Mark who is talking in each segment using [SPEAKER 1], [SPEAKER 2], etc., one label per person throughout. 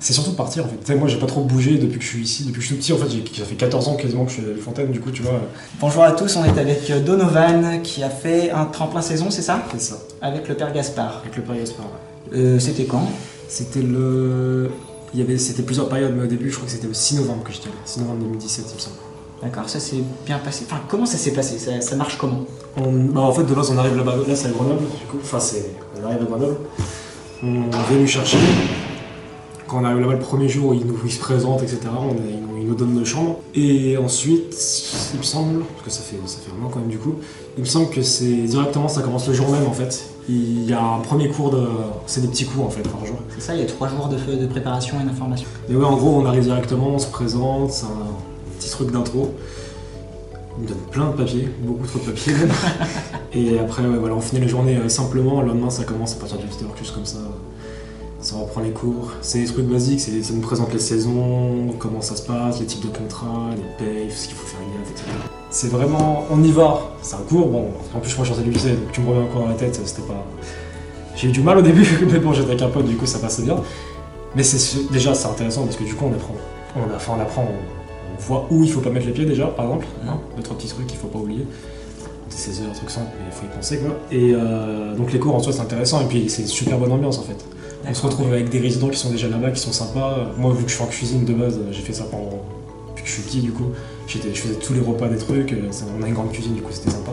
[SPEAKER 1] C'est surtout partir en fait. Tu sais, moi j'ai pas trop bougé depuis que je suis ici, depuis que je suis tout petit en fait, ça fait 14 ans quasiment que je suis à Fontaine, du coup tu vois.
[SPEAKER 2] Bonjour à tous, on est avec Donovan qui a fait un tremplin saison, c'est ça?
[SPEAKER 1] C'est ça.
[SPEAKER 2] Avec le père Gaspard.
[SPEAKER 1] Avec le père Gaspard. Ouais.
[SPEAKER 2] C'était quand?
[SPEAKER 1] C'était c'était plusieurs périodes, mais au début je crois que c'était le 6 novembre que j'étais allé. 6 novembre 2017 il me semble.
[SPEAKER 2] D'accord, ça s'est bien passé. Enfin, comment ça s'est passé? Ça marche comment?
[SPEAKER 1] En fait de base on arrive là-bas, là c'est à Grenoble, du coup, on arrive à Grenoble, on vient nous chercher. Quand on arrive là-bas le premier jour, ils se présentent, etc. Ils nous donnent nos chambres. Et ensuite, il me semble, parce que ça fait un an quand même du coup, il me semble que c'est directement, ça commence le jour même en fait. Il y a un premier cours c'est des petits cours en fait par jour.
[SPEAKER 2] C'est ça, il y a 3 jours de préparation et d'information.
[SPEAKER 1] Et ouais, en gros, on arrive directement, on se présente, c'est un petit truc d'intro. On nous donne plein de papiers, beaucoup trop de papiers même. Et après, ouais, voilà, on finit la journée simplement. Le lendemain, ça commence à partir du Easter, juste comme ça. Ça reprend les cours. C'est des trucs basiques, ça nous présente les saisons, comment ça se passe, les types de contrats, les payes, ce qu'il faut faire gaffe, etc. C'est vraiment, on y va. C'est un cours, bon, en plus moi je sortais du lycée, donc tu me remets encore dans la tête, c'était pas... J'ai eu du mal au début, mais bon, j'étais avec un pote, du coup ça passait bien. Mais déjà c'est intéressant parce que du coup on apprend, on voit où il faut pas mettre les pieds déjà, par exemple. Deux, trois petits trucs qu'il faut pas oublier. Des 16 heures, trucs simples, mais il faut y penser quoi. Et donc les cours en soi c'est intéressant, et puis c'est une super bonne ambiance en fait. On se retrouve avec des résidents qui sont déjà là-bas, qui sont sympas. Moi, vu que je suis en cuisine de base, j'ai fait ça depuis que je suis petit, du coup. Je faisais tous les repas des trucs. On a une grande cuisine, du coup, c'était sympa.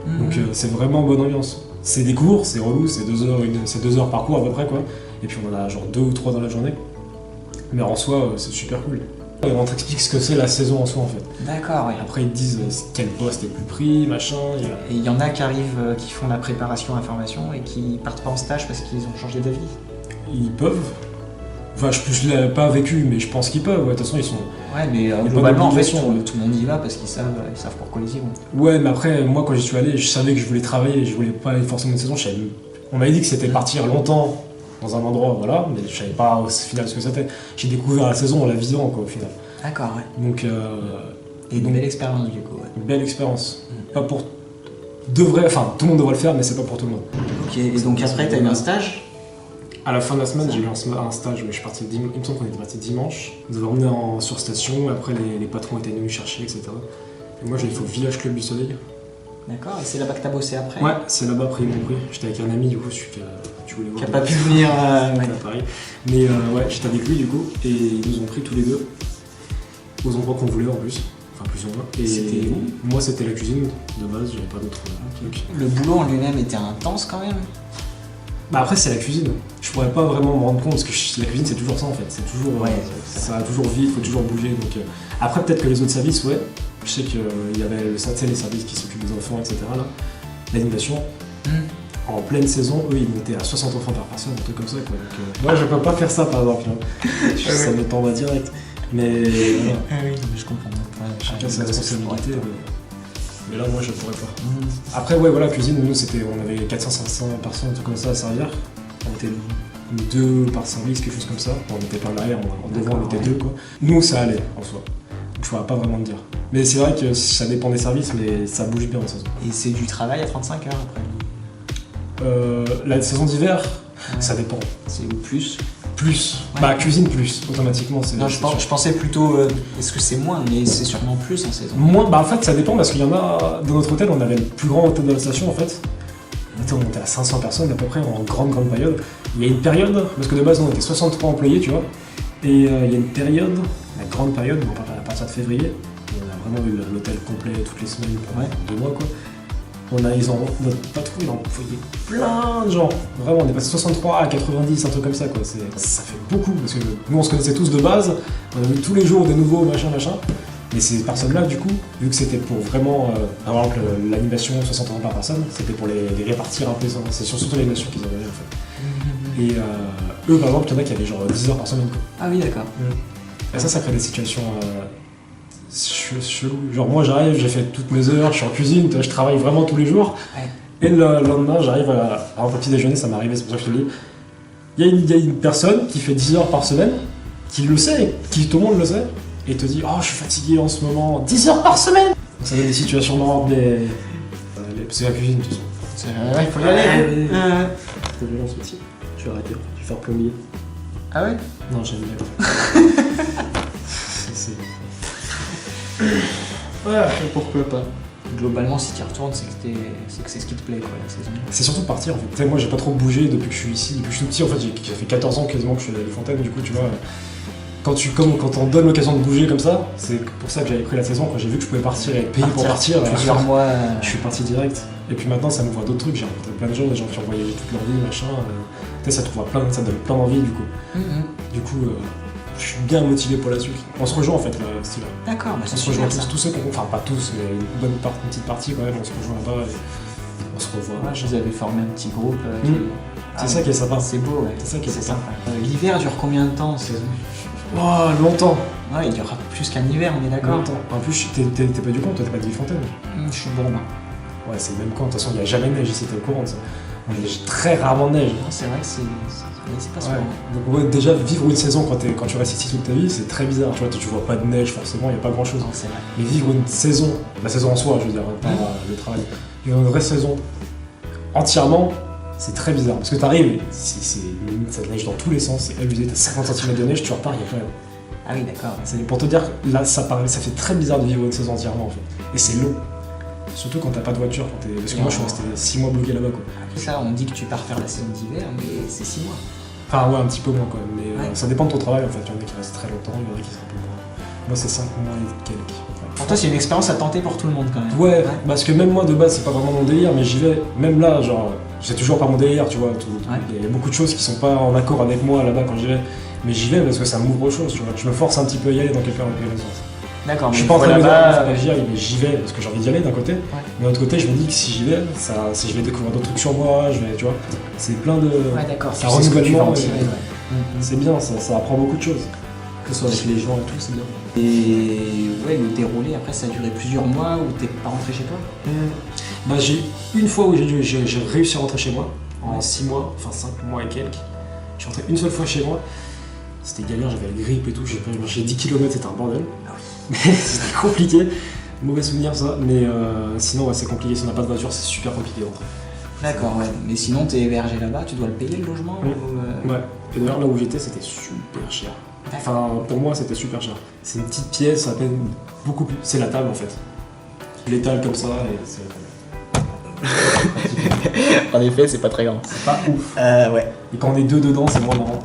[SPEAKER 1] Donc, c'est vraiment bonne ambiance. C'est des cours, c'est relou, c'est 2 heures par cours à peu près, quoi. Et puis, on en a genre 2 ou 3 dans la journée. Mais en soi, c'est super cool. Et on t'explique ce que c'est la saison en soi, en fait.
[SPEAKER 2] D'accord, oui.
[SPEAKER 1] Après, ils te disent quel poste est le plus pris, machin.
[SPEAKER 2] Et il y en a qui arrivent, qui font la préparation, information, et qui partent pas en stage parce qu'ils ont changé d'avis.
[SPEAKER 1] Ils peuvent. Enfin, je l'ai pas vécu, mais je pense qu'ils peuvent. Ouais, de toute façon, ils sont.
[SPEAKER 2] Ouais, mais globalement, en fait, tout le monde y va parce qu'ils savent pourquoi ils y vont.
[SPEAKER 1] Ouais, mais après, moi, quand j'y suis allé, je savais que je voulais travailler, je voulais pas aller forcément une saison. On m'avait dit que c'était partir longtemps dans un endroit, voilà, mais je savais pas au final ce que c'était. J'ai découvert la saison en la vivant, quoi, au final.
[SPEAKER 2] D'accord, ouais.
[SPEAKER 1] Donc.
[SPEAKER 2] Et une belle expérience, du coup. Ouais.
[SPEAKER 1] Une belle expérience. Pas pour. Enfin, tout le monde devrait le faire, mais c'est pas pour tout le monde.
[SPEAKER 2] Ok, et donc après, t'as eu un stage?
[SPEAKER 1] À la fin de la semaine, j'ai eu un stage, je suis parti il me semble qu'on était parti dimanche. On devait emmener sur station, après les patrons étaient venus me chercher, etc. Et moi, j'ai fait au Village Club du Soleil.
[SPEAKER 2] D'accord, et c'est là-bas que t'as bossé après?
[SPEAKER 1] Ouais, c'est là-bas, après ils m'ont pris. J'étais avec un ami, du coup, celui tu voulais voir.
[SPEAKER 2] Qui a pas pu venir
[SPEAKER 1] à Paris. Mais ouais, j'étais avec lui, du coup, et ils nous ont pris tous les deux, aux endroits qu'on voulait en plus. Enfin, plus ou moins. Et
[SPEAKER 2] c'était où?
[SPEAKER 1] Moi, c'était la cuisine, de base, j'avais pas d'autres trucs.
[SPEAKER 2] Le boulot en lui-même était intense quand même?
[SPEAKER 1] Bah après c'est la cuisine, je pourrais pas vraiment me rendre compte parce que la cuisine c'est toujours ça en fait, c'est toujours, ça va toujours vite, il faut toujours bouger donc après peut-être que les autres services ouais, je sais qu'il y avait les services qui s'occupent des enfants etc là, l'animation, en pleine saison eux ils montaient à 60 enfants par personne, un truc comme ça quoi donc moi je peux pas faire ça par exemple, ça me tombe direct, mais voilà.
[SPEAKER 2] Ah oui, je comprends.
[SPEAKER 1] Chacun ses responsabilités. Mais là, moi, je pourrais pas. Après, ouais, voilà, cuisine, nous, on avait 400-500 personnes, un truc comme ça à servir. On était 2 par service, quelque chose comme ça. On était pas en arrière, en devant, on était 2, quoi. Nous, ça allait, en soi. Donc, je pourrais pas vraiment te dire. Mais c'est vrai que ça dépend des services, mais ça bouge bien en saison.
[SPEAKER 2] Et c'est du travail à 35 heures après?
[SPEAKER 1] La saison d'hiver, ça dépend.
[SPEAKER 2] C'est plus?
[SPEAKER 1] Plus. Ouais. Bah, cuisine plus, automatiquement.
[SPEAKER 2] Non, je pensais plutôt, est-ce que c'est moins, mais c'est sûrement plus en saison.
[SPEAKER 1] Moins, bah en fait, ça dépend parce qu'il y en a, dans notre hôtel, on avait le plus grand hôtel de la station en fait. On était à 500 personnes à peu près en grande période. Il y a une période, parce que de base, on était 63 employés, tu vois. Et il y a une période, la grande période, à partir de février, on a vraiment eu l'hôtel complet toutes les semaines pendant 2 mois, quoi. Notre patron, il a employé plein de gens. Vraiment, on est passé 63 à 90, un truc comme ça, quoi. Ça fait beaucoup, parce que nous, on se connaissait tous de base, on a vu tous les jours des nouveaux, machin. Mais ces personnes-là, du coup, vu que c'était pour vraiment, par exemple, l'animation 60 ans par personne, c'était pour les répartir un peu, c'est surtout l'animation qu'ils avaient en fait. Et eux, par exemple, il y en a qui avaient genre 10 heures par semaine, quoi.
[SPEAKER 2] Ah oui, d'accord.
[SPEAKER 1] Et ça crée des situations chelou. Genre moi j'arrive, j'ai fait toutes mes heures, je suis en cuisine, je travaille vraiment tous les jours. Ouais. Et le lendemain j'arrive à un petit déjeuner, ça m'est arrivé, c'est pour ça que je te le dis. Il y a une personne qui fait 10 heures par semaine, qui le sait, tout le monde le sait, et te dit oh je suis fatigué en ce moment, 10 heures par semaine. Donc, ça donne des situations marrantes, c'est la cuisine de toute façon.
[SPEAKER 2] Ouais, il faut y aller.
[SPEAKER 1] C'est violent ce métier. Je vais arrêter, je vais faire plombier.
[SPEAKER 2] Ah ouais?
[SPEAKER 1] Non, j'aime bien. c'est...
[SPEAKER 2] Ouais, pourquoi pas. Globalement, si tu y retournes, c'est que c'est ce qui te plaît, quoi, la saison.
[SPEAKER 1] C'est surtout de partir, en fait. Tu sais, moi, j'ai pas trop bougé depuis que je suis ici, depuis que je suis petit. En fait, ça fait 14 ans quasiment que je suis à Les Fontaines, du coup, tu vois. Quand on donne l'occasion de bouger comme ça, c'est pour ça que j'avais pris la saison. Quand j'ai vu que je pouvais partir et être payé pour partir,
[SPEAKER 2] plusieurs mois.
[SPEAKER 1] Je suis parti direct. Et puis maintenant, ça m'ouvre à d'autres trucs. J'ai rencontré plein de gens, des gens qui ont voyagé toute leur vie, machin. Tu sais, ça donne plein d'envie, du coup. Du coup, je suis bien motivé pour la suite. On se rejoint en fait, là, style.
[SPEAKER 2] D'accord, bah
[SPEAKER 1] On se rejoint tous ceux qu'on. Enfin, pas tous, mais une petite partie quand même. On se rejoint là-bas et on se revoit.
[SPEAKER 2] Ouais, je vous avais formé un petit groupe.
[SPEAKER 1] C'est ça qui est sympa.
[SPEAKER 2] C'est beau, ouais.
[SPEAKER 1] C'est ça qui est sympa.
[SPEAKER 2] L'hiver dure combien de temps en saison?
[SPEAKER 1] Oh, longtemps.
[SPEAKER 2] Ouais, il durera plus qu'un hiver, on est d'accord.
[SPEAKER 1] Longtemps. En plus, t'es pas du coin, toi, t'es pas de Villefontaine.
[SPEAKER 2] Je suis bon, moi.
[SPEAKER 1] Ouais, c'est le même coin. De toute façon, il n'y a jamais de neige ici, t'es au courant de ça. Il y a très rarement de neige.
[SPEAKER 2] Non, c'est vrai que c'est pas souvent.
[SPEAKER 1] Ouais. Donc, ouais, déjà, vivre une saison quand tu restes ici toute ta vie, c'est très bizarre. Tu vois pas de neige, forcément, il n'y a pas grand chose.
[SPEAKER 2] Non, c'est vrai.
[SPEAKER 1] Mais vivre une saison, la saison en soi, je veux dire, pas le travail, vivre une vraie saison entièrement, c'est très bizarre. Parce que t'arrives, limite, ça neige dans tous les sens, c'est abusé, t'as 50 cm de neige, tu repars, il y a quand même.
[SPEAKER 2] Ah oui, d'accord.
[SPEAKER 1] C'est pour te dire, là, ça fait très bizarre de vivre une saison entièrement, en fait. Et c'est long. Surtout quand t'as pas de voiture. Parce que moi, je suis resté 6 mois bloqué là-bas, quoi.
[SPEAKER 2] Après ça, on dit que tu pars faire la saison d'hiver, mais c'est 6 mois.
[SPEAKER 1] Enfin, ouais, un petit peu moins, quand même. Mais ça dépend de ton travail, en fait. Il y en a qui restent très longtemps, il y en a qui restent un peu moins. Moi, c'est 5 mois et quelques. Ouais.
[SPEAKER 2] Pour toi, c'est une expérience à tenter pour tout le monde, quand même.
[SPEAKER 1] Ouais, parce que même moi, de base, c'est pas vraiment mon délire, mais j'y vais. Même là, genre, c'est toujours pas mon délire, tu vois. Il y a beaucoup de choses qui sont pas en accord avec moi là-bas quand j'y vais. Mais j'y vais parce que ça m'ouvre aux choses, tu vois. Je me force un petit peu à y aller dans quelques sens.
[SPEAKER 2] D'accord,
[SPEAKER 1] je suis pas en train de me dire, j'y aille, mais j'y vais parce que j'ai envie d'y aller d'un côté. Mais d'un autre côté, je me dis que si j'y vais, je vais découvrir d'autres trucs sur moi, tu vois. C'est plein de.
[SPEAKER 2] Ouais, d'accord,
[SPEAKER 1] c'est un renouvellement. C'est bien, ça apprend beaucoup de choses. Que ce soit avec les gens et tout, c'est bien.
[SPEAKER 2] Et ouais, le déroulé, après, ça a duré plusieurs mois où t'es pas rentré chez toi?
[SPEAKER 1] Bah, j'ai une fois où j'ai réussi à rentrer chez moi, en 6 mois, enfin 5 mois et quelques. Je suis rentré une seule fois chez moi. C'était galère, j'avais la grippe et tout, j'ai marché 10 km, c'était un bordel. Mais c'était compliqué, mauvais souvenir ça, mais sinon ouais, c'est compliqué, si on n'a pas de voiture c'est super compliqué de rentrer.
[SPEAKER 2] D'accord, ouais, mais sinon t'es hébergé là-bas, tu dois le payer le logement ou
[SPEAKER 1] Ouais, et d'ailleurs là où j'étais c'était super cher. Enfin pour moi c'était super cher. C'est une petite pièce à peine beaucoup plus, c'est la table en fait. Je l'étale comme ça et c'est la table.
[SPEAKER 2] En effet, c'est pas très grand.
[SPEAKER 1] C'est pas ouf.
[SPEAKER 2] Ouais.
[SPEAKER 1] Et quand on est deux dedans c'est moins marrant.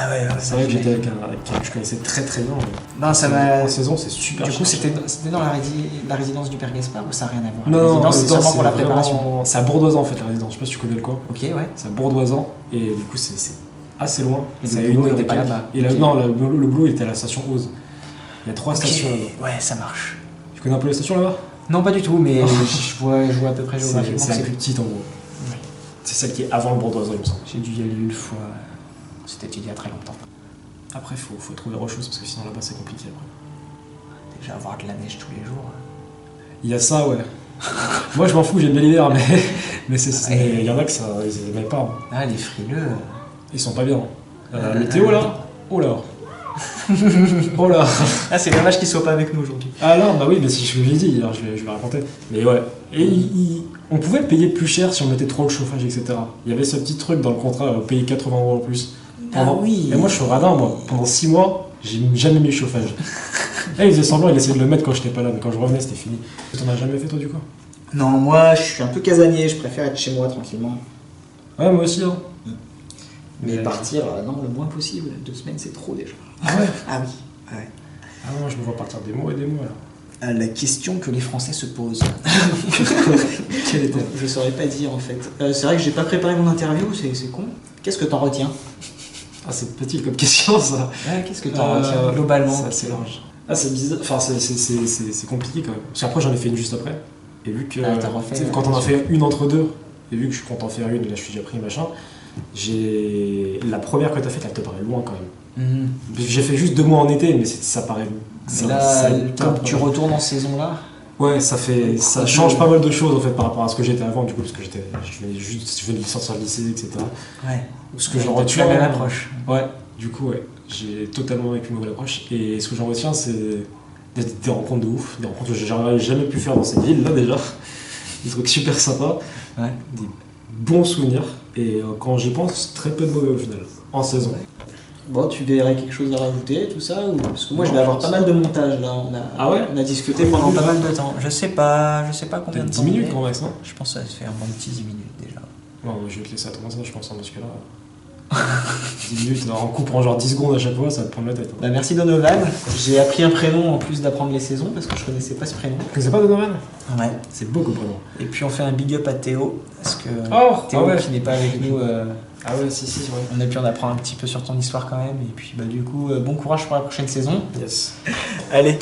[SPEAKER 2] Ah ouais,
[SPEAKER 1] c'est vrai que j'étais avec quelqu'un que je connaissais très très bien.
[SPEAKER 2] Non, ça m'a.
[SPEAKER 1] En saison, c'est super.
[SPEAKER 2] Du coup, c'était dans la résidence du Père Gaspard ou ça n'a rien à voir?
[SPEAKER 1] Non,
[SPEAKER 2] la résidence, c'est seulement pour la préparation.
[SPEAKER 1] C'est à Bourdoisan en fait, la résidence. Je sais pas si tu connais le coin.
[SPEAKER 2] Ok, ouais.
[SPEAKER 1] C'est à Bourdoisan et du coup, c'est assez loin.
[SPEAKER 2] Et
[SPEAKER 1] c'est
[SPEAKER 2] le boulot n'était pas là-bas.
[SPEAKER 1] Et non, le boulot était à la station Ose. Il y a 3 stations là-bas.
[SPEAKER 2] Ouais, ça marche.
[SPEAKER 1] Tu connais un peu les stations là-bas?
[SPEAKER 2] Non, pas du tout, mais je vois à peu près géographiquement.
[SPEAKER 1] C'est la plus petite en gros. C'est celle qui est avant le Bourdoisan, il me semble.
[SPEAKER 2] J'ai dû y aller une fois. C'était il y a très longtemps.
[SPEAKER 1] Après, faut trouver autre chose parce que sinon là-bas c'est compliqué après.
[SPEAKER 2] Déjà avoir de la neige tous les jours.
[SPEAKER 1] Il y a ça, ouais. Moi je m'en fous, j'aime bien l'hiver, mais il y en a que ça, ils n'aiment pas.
[SPEAKER 2] Ah, les frileux.
[SPEAKER 1] Ils sont pas bien. La météo là, oh là. Oh là.
[SPEAKER 2] Ah, c'est dommage qu'ils soient pas avec nous aujourd'hui.
[SPEAKER 1] Ah non, bah oui, mais c'est ce que j'ai dit, alors je vais raconter. Mais ouais. Et on pouvait le payer plus cher si on mettait trop le chauffage, etc. Il y avait ce petit truc dans le contrat, payer 80 € en plus.
[SPEAKER 2] Oui.
[SPEAKER 1] Et moi je suis radin, moi. Pendant 6 mois, j'ai jamais mis le chauffage. Là, il faisait semblant, il essayait de le mettre quand j'étais pas là, mais quand je revenais, c'était fini. T'en as jamais fait toi du coup?
[SPEAKER 2] Non, moi je suis un peu casanier, je préfère être chez moi tranquillement.
[SPEAKER 1] Ouais, moi aussi, hein.
[SPEAKER 2] Mais partir, non, le moins possible. 2 semaines, c'est trop déjà.
[SPEAKER 1] Ah ouais?
[SPEAKER 2] Ah oui. Ouais.
[SPEAKER 1] Ah non, je me vois partir des mois et des mois là.
[SPEAKER 2] La question que les Français se posent.
[SPEAKER 1] Quelle était?
[SPEAKER 2] Je saurais pas dire en fait. C'est vrai que j'ai pas préparé mon interview, c'est con. Qu'est-ce que t'en retiens?
[SPEAKER 1] Ah, c'est petit comme question ça.
[SPEAKER 2] Ouais, qu'est-ce que t'en retiens globalement?
[SPEAKER 1] C'est assez large. Ah, c'est bizarre, enfin c'est compliqué quand même. Parce qu'après j'en ai fait une juste après. Et vu que quand on a fait une entre deux, et vu que je suis content de faire une, là je suis déjà pris machin, la première que t'as faite, elle te paraît loin quand même. J'ai fait juste 2 mois en été, mais ça paraît.
[SPEAKER 2] Comme tu retournes en saison là.
[SPEAKER 1] Ouais, ça change pas mal de choses en fait par rapport à ce que j'étais avant, du coup, parce que je venais de sortir du lycêt, etc.
[SPEAKER 2] Ouais.
[SPEAKER 1] Ce que j'en retiens.
[SPEAKER 2] La même approche.
[SPEAKER 1] Ouais, du coup, ouais. J'ai totalement avec une nouvelle approche. Et ce que j'en retiens, c'est des rencontres de ouf, des rencontres que j'aurais jamais pu faire dans cette ville là déjà. Des trucs super sympas, des bons souvenirs. Et quand j'y pense, très peu de mauvais au final, en saison.
[SPEAKER 2] Bon, tu verrais quelque chose à rajouter, tout ça ou... Parce que moi, je vais avoir pas mal de montage là.
[SPEAKER 1] Ah ouais?
[SPEAKER 2] On a discuté pendant pas mal de temps. Je sais pas combien de
[SPEAKER 1] Peut-être
[SPEAKER 2] temps.
[SPEAKER 1] 10 minutes
[SPEAKER 2] mais
[SPEAKER 1] grand max, non?
[SPEAKER 2] Je pense que ça va se faire un bon petit 10 minutes déjà.
[SPEAKER 1] Non, je vais te laisser attendre ça, je pense, parce que là. 10 minutes, en coupant genre 10 secondes à chaque fois, ça va te prendre la tête.
[SPEAKER 2] Bah, merci Donovan. J'ai appris un prénom en plus d'apprendre les saisons parce que je connaissais pas ce prénom.
[SPEAKER 1] Tu connaissais pas Donovan?
[SPEAKER 2] Ouais.
[SPEAKER 1] C'est beau comme prénom.
[SPEAKER 2] Et puis on fait un big up à Théo parce que
[SPEAKER 1] Oh,
[SPEAKER 2] Théo qui n'est pas avec nous.
[SPEAKER 1] Ah ouais, si, c'est vrai.
[SPEAKER 2] On a pu en apprendre un petit peu sur ton histoire quand même. Et puis bah, du coup, bon courage pour la prochaine saison.
[SPEAKER 1] Yes.
[SPEAKER 2] Allez.